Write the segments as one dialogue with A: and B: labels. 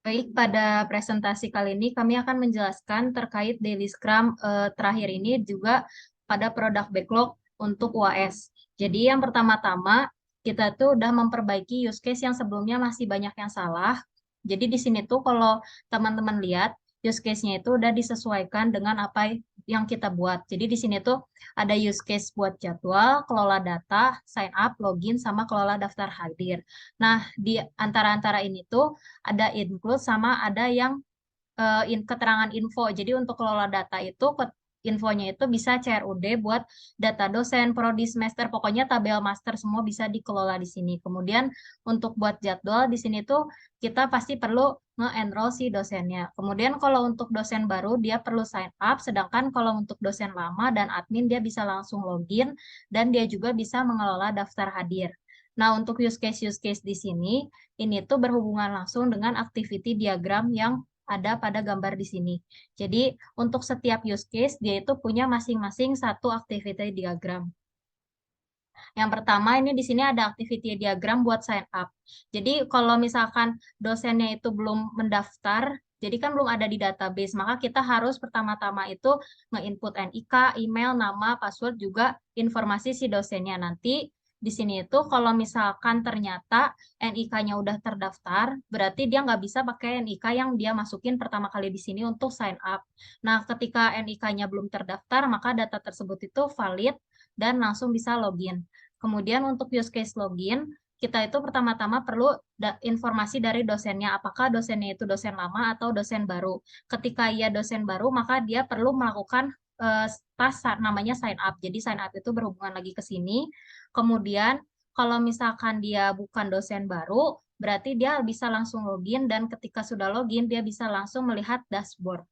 A: Baik, pada presentasi kali ini kami akan menjelaskan terkait daily scrum terakhir ini juga pada produk backlog untuk UAS. Jadi yang pertama-tama kita tuh udah memperbaiki use case yang sebelumnya masih banyak yang salah. Jadi di sini tuh kalau teman-teman lihat use case-nya itu udah disesuaikan dengan apa yang kita buat. Jadi di sini tuh ada use case buat jadwal, kelola data, sign up, login, sama kelola daftar hadir. Nah, di antara-antara ini tuh ada include sama ada yang keterangan info. Jadi untuk kelola data itu infonya itu bisa CRUD buat data dosen, prodi, semester, pokoknya tabel master semua bisa dikelola di sini. Kemudian untuk buat jadwal di sini tuh kita pasti perlu nge-enroll si dosennya. Kemudian kalau untuk dosen baru dia perlu sign up, sedangkan kalau untuk dosen lama dan admin dia bisa langsung login dan dia juga bisa mengelola daftar hadir. Nah, untuk use case di sini, ini tuh berhubungan langsung dengan activity diagram yang ada pada gambar di sini. Jadi, untuk setiap use case, dia itu punya masing-masing satu activity diagram. Yang pertama, ini di sini ada activity diagram buat sign up. Jadi, kalau misalkan dosennya itu belum mendaftar, jadi kan belum ada di database, maka kita harus pertama-tama itu nge-input NIK, email, nama, password, juga informasi si dosennya. Nanti di sini itu kalau misalkan ternyata NIK-nya udah terdaftar, berarti dia nggak bisa pakai NIK yang dia masukin pertama kali di sini untuk sign up. Nah, ketika NIK-nya belum terdaftar, maka data tersebut itu valid dan langsung bisa login. Kemudian untuk use case login, kita itu pertama-tama perlu informasi dari dosennya, apakah dosennya itu dosen lama atau dosen baru. Ketika ia dosen baru, maka dia perlu melakukan tas namanya sign up. Jadi sign up itu berhubungan lagi ke sini. Kemudian kalau misalkan dia bukan dosen baru, berarti dia bisa langsung login dan ketika sudah login dia bisa langsung melihat dashboard.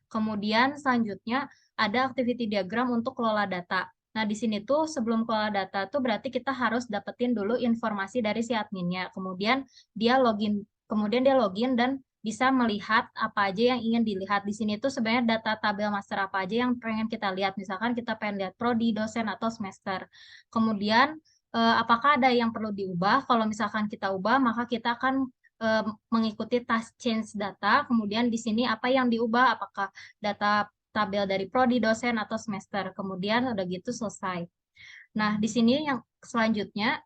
A: Kemudian selanjutnya ada activity diagram untuk kelola data. Nah, di sini tuh sebelum kelola data tuh berarti kita harus dapetin dulu informasi dari si adminnya. Kemudian dia login dan bisa melihat apa aja yang ingin dilihat. Di sini tuh sebenarnya data tabel master apa aja yang pengen kita lihat. Misalkan kita pengen lihat prodi, dosen, atau semester. Kemudian apakah ada yang perlu diubah? Kalau misalkan kita ubah, maka kita akan mengikuti task change data, kemudian di sini apa yang diubah, apakah data tabel dari prodi, dosen, atau semester. Kemudian udah gitu selesai. Nah, di sini yang selanjutnya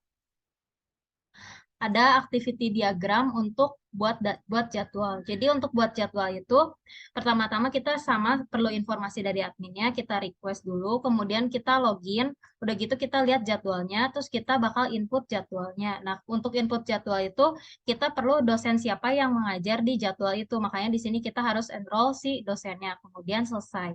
A: ada activity diagram untuk buat jadwal. Jadi untuk buat jadwal itu pertama-tama kita sama perlu informasi dari adminnya, kita request dulu, kemudian kita login, udah gitu kita lihat jadwalnya, terus kita bakal input jadwalnya. Nah, untuk input jadwal itu kita perlu dosen siapa yang mengajar di jadwal itu. Makanya di sini kita harus enroll si dosennya, kemudian selesai.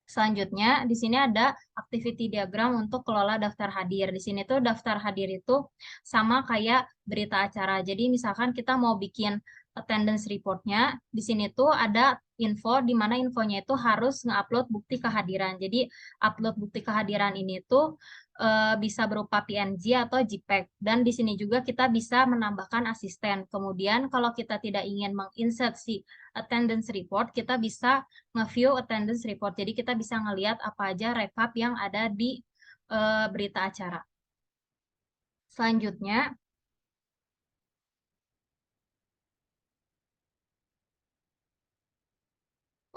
A: Selanjutnya, di sini ada activity diagram untuk kelola daftar hadir. Di sini tuh daftar hadir itu sama kayak berita acara. Jadi misalkan kita mau bikin attendance report-nya, di sini tuh ada info di mana infonya itu harus nge-upload bukti kehadiran. Jadi upload bukti kehadiran ini tuh bisa berupa PNG atau JPEG. Dan di sini juga kita bisa menambahkan asisten. Kemudian kalau kita tidak ingin menginsert si attendance report, kita bisa nge-view attendance report. Jadi kita bisa ngelihat apa aja rekap yang ada di berita acara. Selanjutnya,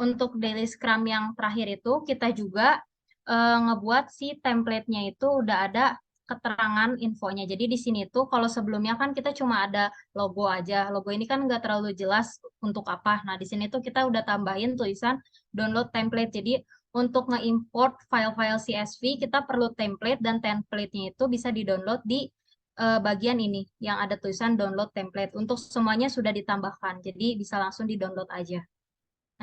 A: untuk daily scrum yang terakhir itu kita juga ngebuat si template-nya itu udah ada keterangan infonya. Jadi di sini tuh kalau sebelumnya kan kita cuma ada logo aja. Logo ini kan nggak terlalu jelas untuk apa. Nah, di sini tuh kita udah tambahin tulisan download template. Jadi untuk nge-import file-file CSV kita perlu template dan template-nya itu bisa di-download di bagian ini yang ada tulisan download template. Untuk semuanya sudah ditambahkan. Jadi bisa langsung di-download aja.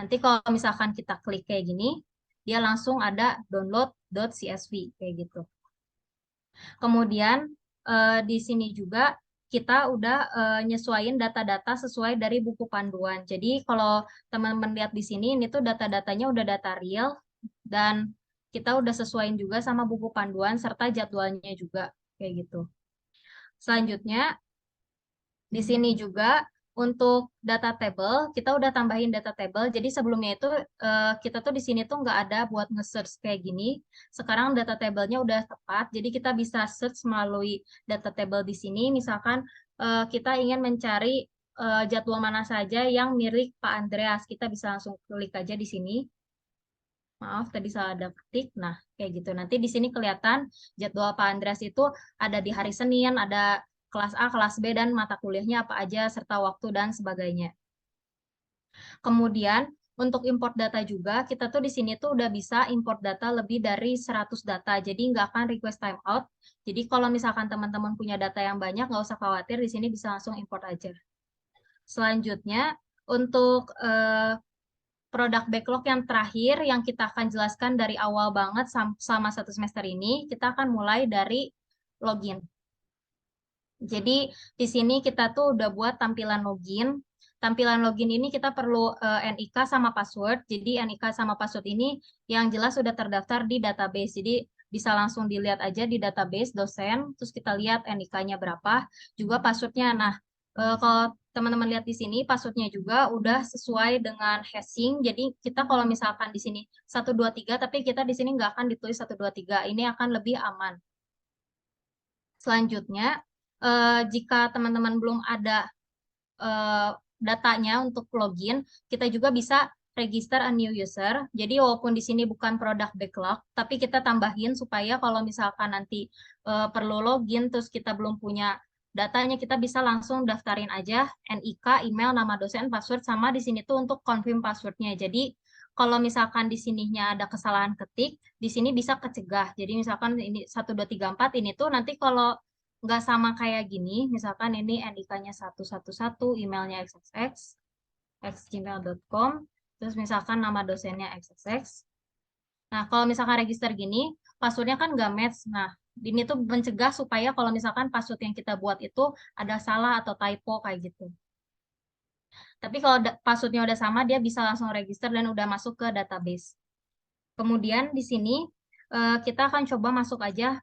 A: Nanti kalau misalkan kita klik kayak gini, dia langsung ada download.csv kayak gitu. Kemudian di sini juga kita udah nyesuaiin data-data sesuai dari buku panduan. Jadi kalau teman-teman lihat di sini, ini tuh data-datanya udah data real dan kita udah sesuaiin juga sama buku panduan serta jadwalnya juga kayak gitu. Selanjutnya di sini juga untuk data table, kita udah tambahin data table. Jadi sebelumnya itu kita tuh di sini tuh nggak ada buat nge-search kayak gini. Sekarang data table-nya udah tepat. Jadi kita bisa search melalui data table di sini. Misalkan kita ingin mencari jadwal mana saja yang milik Pak Andreas. Kita bisa langsung klik aja di sini. Maaf, tadi salah ada ketik. Nah, kayak gitu. Nanti di sini kelihatan jadwal Pak Andreas itu ada di hari Senin, ada kelas A, kelas B, dan mata kuliahnya apa aja, serta waktu dan sebagainya. Kemudian, untuk import data juga, kita tuh di sini tuh udah bisa import data lebih dari 100 data. Jadi nggak akan request timeout. Jadi kalau misalkan teman-teman punya data yang banyak, nggak usah khawatir, di sini bisa langsung import aja. Selanjutnya, untuk produk backlog yang terakhir yang kita akan jelaskan dari awal banget selama 1 semester ini, kita akan mulai dari login. Jadi di sini kita tuh udah buat tampilan login. Tampilan login ini kita perlu NIK sama password. Jadi NIK sama password ini yang jelas sudah terdaftar di database. Jadi bisa langsung dilihat aja di database dosen, terus kita lihat NIK-nya berapa, juga passwordnya. Nah, kalau teman-teman lihat di sini passwordnya juga udah sesuai dengan hashing. Jadi kita kalau misalkan di sini 123, tapi kita di sini nggak akan ditulis 123. Ini akan lebih aman. Selanjutnya, jika teman-teman belum ada datanya untuk login, kita juga bisa register a new user. Jadi walaupun di sini bukan produk backlog, tapi kita tambahin supaya kalau misalkan nanti perlu login, terus kita belum punya datanya, kita bisa langsung daftarin aja NIK, email, nama dosen, password, sama di sini tuh untuk confirm passwordnya. Jadi kalau misalkan di sininya ada kesalahan ketik, di sini bisa kecegah. Jadi misalkan ini 1234 ini tuh nanti kalau nggak sama kayak gini, misalkan ini NIK-nya 111, emailnya xxx, gmail.com, terus misalkan nama dosennya xxx. Nah, kalau misalkan register gini, passwordnya kan nggak match. Nah, ini tuh mencegah supaya kalau misalkan password yang kita buat itu ada salah atau typo kayak gitu. Tapi kalau passwordnya udah sama, dia bisa langsung register dan udah masuk ke database. Kemudian di sini kita akan coba masuk aja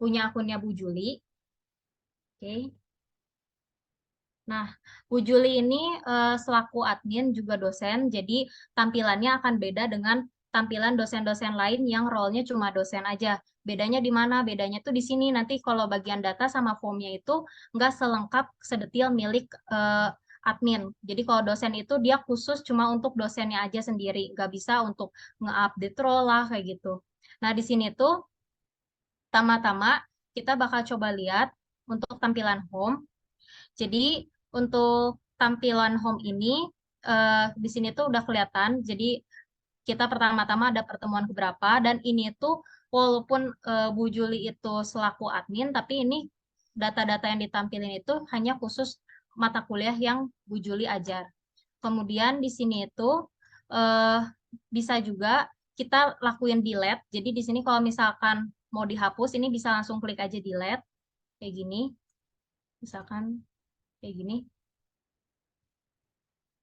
A: punya akunnya Bu Juli. Oke. Nah, Bu Juli ini selaku admin juga dosen, jadi tampilannya akan beda dengan tampilan dosen-dosen lain yang role-nya cuma dosen aja. Bedanya di mana? Bedanya tuh di sini nanti kalau bagian data sama formnya itu nggak selengkap sedetil milik admin. Jadi kalau dosen itu dia khusus cuma untuk dosennya aja sendiri, nggak bisa untuk nge-update role lah kayak gitu. Nah, di sini tuh pertama-tama kita bakal coba lihat untuk tampilan home. Jadi untuk tampilan home ini di sini tuh udah kelihatan. Jadi kita pertama-tama ada pertemuan keberapa dan ini tuh walaupun Bu Juli itu selaku admin, tapi ini data-data yang ditampilin itu hanya khusus mata kuliah yang Bu Juli ajar. Kemudian di sini itu eh, bisa juga kita lakuin delete. Jadi di sini kalau misalkan mau dihapus, ini bisa langsung klik aja delete kayak gini. Misalkan kayak gini.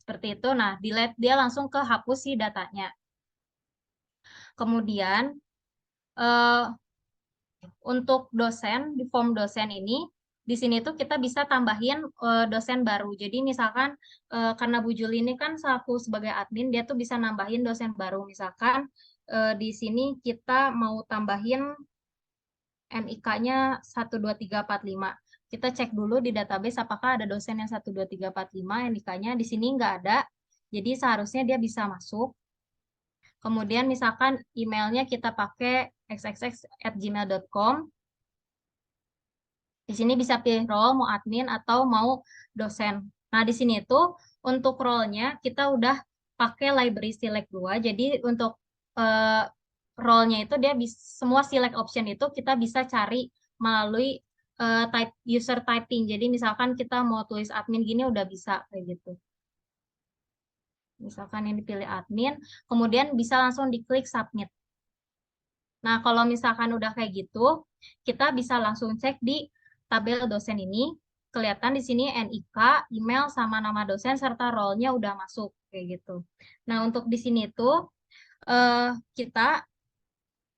A: Seperti itu. Nah, delete dia langsung ke hapus si datanya. Kemudian eh, untuk dosen di form dosen ini di sini tuh kita bisa tambahin dosen baru. Jadi misalkan karena Bu Juli ini kan selaku sebagai admin dia tuh bisa nambahin dosen baru. Misalkan di sini kita mau tambahin NIK-nya 12345. Kita cek dulu di database apakah ada dosen yang 12345 NIK-nya. Di sini nggak ada. Jadi seharusnya dia bisa masuk. Kemudian misalkan emailnya kita pakai xxx@gmail.com. Di sini bisa pilih role, mau admin atau mau dosen. Nah, di sini itu untuk role-nya kita udah pakai library select 2. Jadi untuk role-nya itu dia bisa, semua select option itu kita bisa cari melalui type user typing. Jadi misalkan kita mau tulis admin gini udah bisa kayak gitu. Misalkan yang dipilih admin, kemudian bisa langsung diklik submit. Nah, kalau misalkan udah kayak gitu, kita bisa langsung cek di tabel dosen ini. Kelihatan di sini NIK, email, sama nama dosen, serta role-nya udah masuk. Kayak gitu. Nah, untuk di sini tuh, kita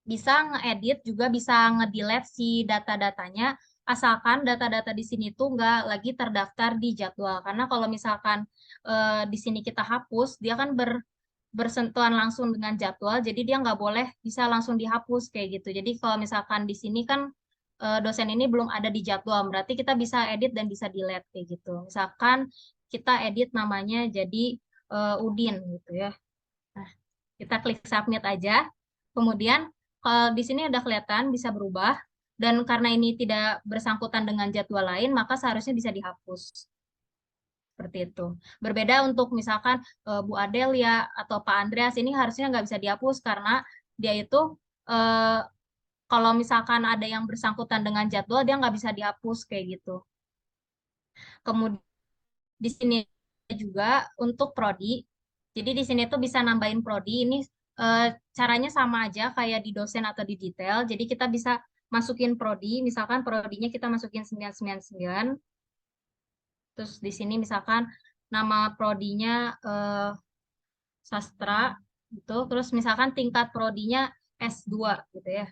A: bisa ngeedit, juga bisa ngedelete si data-datanya, asalkan data-data di sini tuh nggak lagi terdaftar di jadwal. Karena kalau misalkan di sini kita hapus, dia kan bersentuhan langsung dengan jadwal, jadi dia nggak boleh bisa langsung dihapus kayak gitu. Jadi kalau misalkan di sini kan dosen ini belum ada di jadwal, berarti kita bisa edit dan bisa delete kayak gitu. Misalkan kita edit namanya jadi Udin gitu ya. Nah, kita klik submit aja. Kemudian kalau di sini udah kelihatan bisa berubah. Dan karena ini tidak bersangkutan dengan jadwal lain, maka seharusnya bisa dihapus. Seperti itu. Berbeda untuk misalkan Bu Adelia atau Pak Andreas ini harusnya nggak bisa dihapus karena dia itu eh, kalau misalkan ada yang bersangkutan dengan jadwal dia nggak bisa dihapus kayak gitu. Kemudian di sini juga untuk prodi. Jadi di sini tuh bisa nambahin prodi. Ini eh, caranya sama aja kayak di dosen atau di detail. Jadi kita bisa masukin prodi, misalkan prodinya kita masukin 999. Terus di sini misalkan nama prodinya sastra gitu. Terus misalkan tingkat prodinya S2 gitu ya.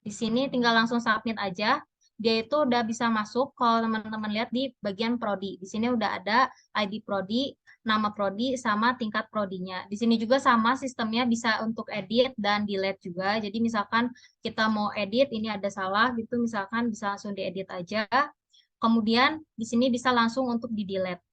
A: Di sini tinggal langsung submit aja. Dia itu udah bisa masuk kalau teman-teman lihat di bagian prodi. Di sini udah ada ID prodi, nama prodi, sama tingkat prodinya. Di sini juga sama sistemnya bisa untuk edit dan delete juga. Jadi misalkan kita mau edit, ini ada salah gitu, misalkan bisa langsung diedit aja. Kemudian di sini bisa langsung untuk di delete.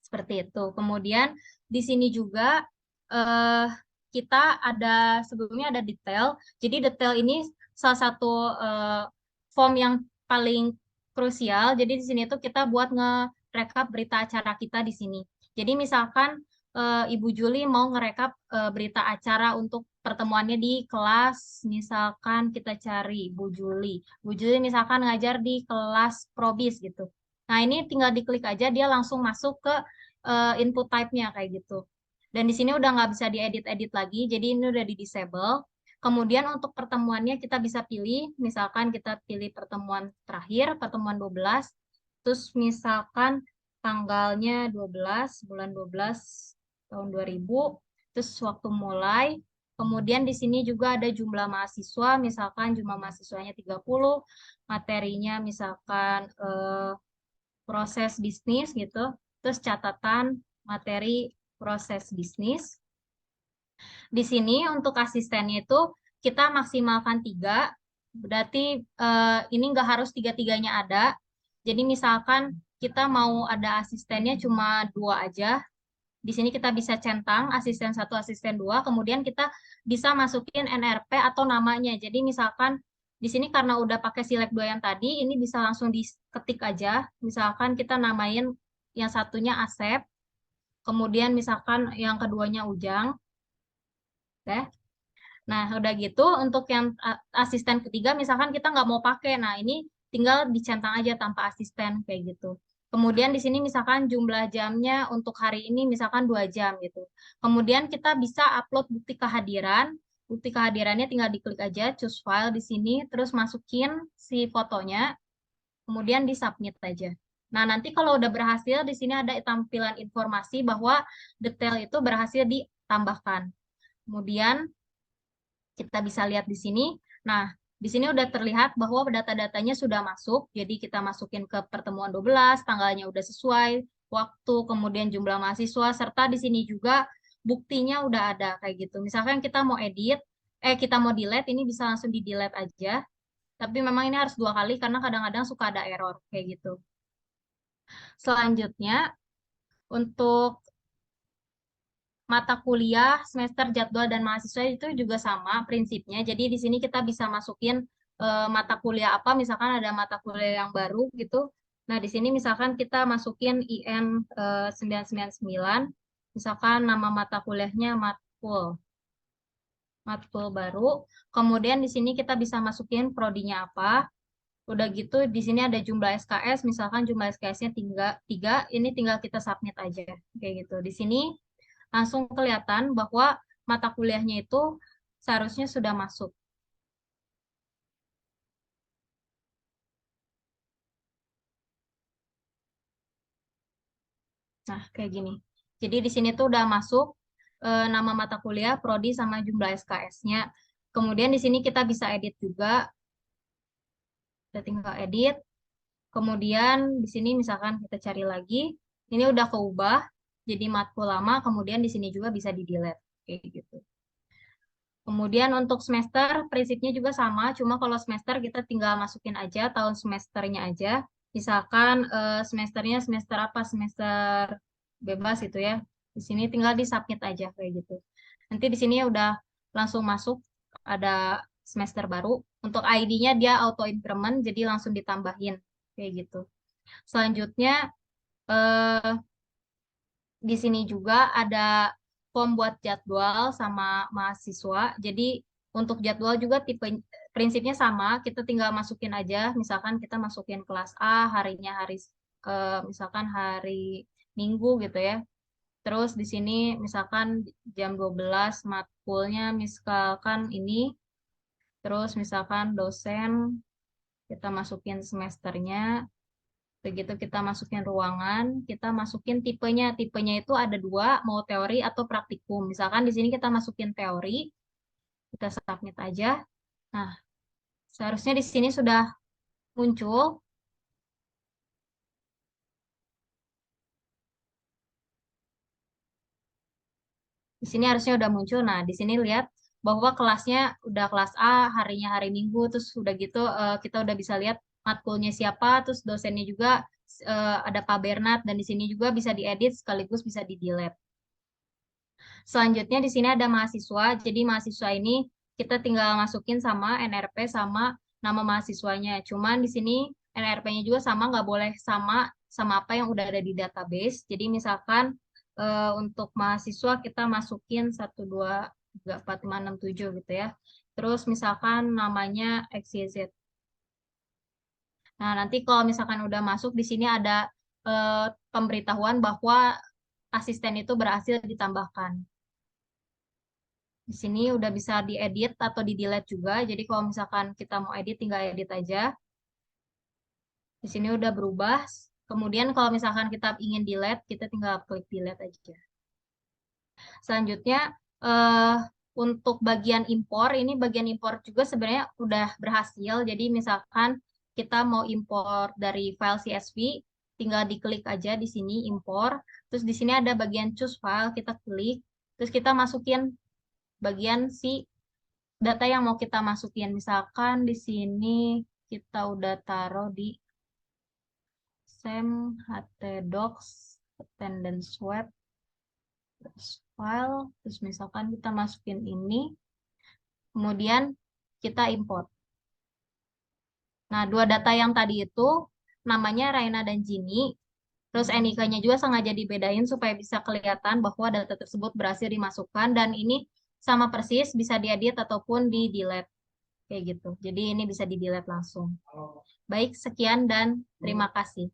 A: Seperti itu. Kemudian di sini juga eh, kita ada sebelumnya ada detail. Jadi detail ini salah satu eh, form yang paling krusial. Jadi di sini tuh kita buat nge-recap berita acara kita di sini. Jadi misalkan Ibu Juli mau ngerekap berita acara untuk pertemuannya di kelas, misalkan kita cari Bu Juli. Bu Juli misalkan ngajar di kelas Probis gitu. Nah, ini tinggal diklik aja, dia langsung masuk ke input type-nya kayak gitu. Dan di sini udah nggak bisa diedit-edit lagi, jadi ini udah di-disable. Kemudian untuk pertemuannya kita bisa pilih, misalkan kita pilih pertemuan terakhir, pertemuan 12, terus misalkan tanggalnya 12, bulan 12 tahun 2000, terus waktu mulai, kemudian di sini juga ada jumlah mahasiswa, misalkan jumlah mahasiswanya 30, materinya misalkan proses bisnis gitu, terus catatan materi proses bisnis. Di sini untuk asistennya itu kita maksimalkan 3, berarti ini nggak harus tiga-tiganya ada. Jadi misalkan kita mau ada asistennya cuma 2 aja, di sini kita bisa centang asisten 1, asisten 2, kemudian kita bisa masukin NRP atau namanya. Jadi misalkan di sini karena udah pakai select 2 yang tadi, ini bisa langsung diketik aja. Misalkan kita namain yang satunya Asep, kemudian misalkan yang keduanya Ujang. Oke. Nah, udah gitu untuk yang asisten ketiga misalkan kita nggak mau pakai. Nah, ini tinggal dicentang aja tanpa asisten kayak gitu. Kemudian di sini misalkan jumlah jamnya untuk hari ini misalkan 2 jam gitu. Kemudian kita bisa upload bukti kehadiran. Bukti kehadirannya tinggal diklik aja choose file di sini terus masukin si fotonya, kemudian di-submit aja. Nah, nanti kalau udah berhasil di sini ada tampilan informasi bahwa detail itu berhasil ditambahkan. Kemudian kita bisa lihat di sini. Nah, di sini udah terlihat bahwa data-datanya sudah masuk. Jadi kita masukin ke pertemuan 12, tanggalnya udah sesuai, waktu, kemudian jumlah mahasiswa, serta di sini juga buktinya udah ada kayak gitu. Misalkan kita mau edit, kita mau delete, ini bisa langsung di delete aja. Tapi memang ini harus 2 kali karena kadang-kadang suka ada error kayak gitu. Selanjutnya, untuk mata kuliah, semester, jadwal, dan mahasiswa itu juga sama prinsipnya. Jadi di sini kita bisa masukin mata kuliah apa, misalkan ada mata kuliah yang baru gitu. Nah, di sini misalkan kita masukin IM 999, misalkan nama mata kuliahnya matkul, matkul baru. Kemudian di sini kita bisa masukin prodinya apa. Udah gitu di sini ada jumlah SKS, misalkan jumlah SKS-nya 3, ini tinggal kita submit aja kayak gitu. Di sini langsung kelihatan bahwa mata kuliahnya itu seharusnya sudah masuk. Nah, kayak gini. Jadi di sini tuh udah masuk nama mata kuliah, prodi sama jumlah SKS-nya. Kemudian di sini kita bisa edit juga. Kita tinggal edit. Kemudian di sini misalkan kita cari lagi, ini udah keubah jadi matkul lama, kemudian di sini juga bisa di-delete kayak gitu. Kemudian untuk semester prinsipnya juga sama, cuma kalau semester kita tinggal masukin aja tahun semesternya aja. Misalkan semesternya semester apa, semester bebas gitu ya. Di sini tinggal di submit aja kayak gitu. Nanti di sini udah langsung masuk ada semester baru. Untuk ID-nya dia auto increment jadi langsung ditambahin kayak gitu. Selanjutnya eh, di sini juga ada form buat jadwal sama mahasiswa. Jadi untuk jadwal juga tipe prinsipnya sama, kita tinggal masukin aja. Misalkan kita masukin kelas A, harinya misalkan hari Minggu gitu ya. Terus di sini misalkan jam 12 matkulnya misalkan ini, terus misalkan dosen kita masukin semesternya. Begitu kita masukin ruangan, kita masukin tipenya. Tipenya itu ada dua, mau teori atau praktikum. Misalkan di sini kita masukin teori, kita submit aja. Nah, seharusnya di sini sudah muncul. Di sini harusnya udah muncul. Nah, di sini lihat bahwa kelasnya udah kelas A, harinya hari Minggu, terus udah gitu kita udah bisa lihat matkulnya siapa, terus dosennya juga ada Pak Bernat, dan di sini juga bisa diedit sekaligus bisa di-delete. Selanjutnya di sini ada mahasiswa. Jadi mahasiswa ini kita tinggal masukin sama NRP sama nama mahasiswanya. Cuman di sini NRP-nya juga sama, nggak boleh sama sama apa yang udah ada di database. Jadi misalkan untuk mahasiswa kita masukin 1, 2, 3, 4, 5, 6, 7 gitu ya. Terus misalkan namanya XYZ. Nah, nanti kalau misalkan udah masuk di sini ada pemberitahuan bahwa asisten itu berhasil ditambahkan. Di sini udah bisa diedit atau di-delete juga. Jadi kalau misalkan kita mau edit, tinggal edit aja. Di sini udah berubah. Kemudian kalau misalkan kita ingin delete, kita tinggal klik delete aja. Selanjutnya, eh, untuk bagian impor, ini bagian impor juga sebenarnya udah berhasil. Jadi misalkan kita mau impor dari file CSV, tinggal diklik aja di sini impor. Terus di sini ada bagian choose file, kita klik. Terus kita masukin bagian si data yang mau kita masukin. Misalkan di sini kita udah taruh di SEM, htdocs, attendance web, terus file, terus misalkan kita masukin ini, kemudian kita import. Nah, dua data yang tadi itu namanya Raina dan Jini, terus NIK-nya juga sengaja dibedain supaya bisa kelihatan bahwa data tersebut berhasil dimasukkan, dan ini sama persis bisa diedit ataupun di-delete. Kayak gitu. Jadi ini bisa di-delete langsung. Baik, sekian dan terima kasih.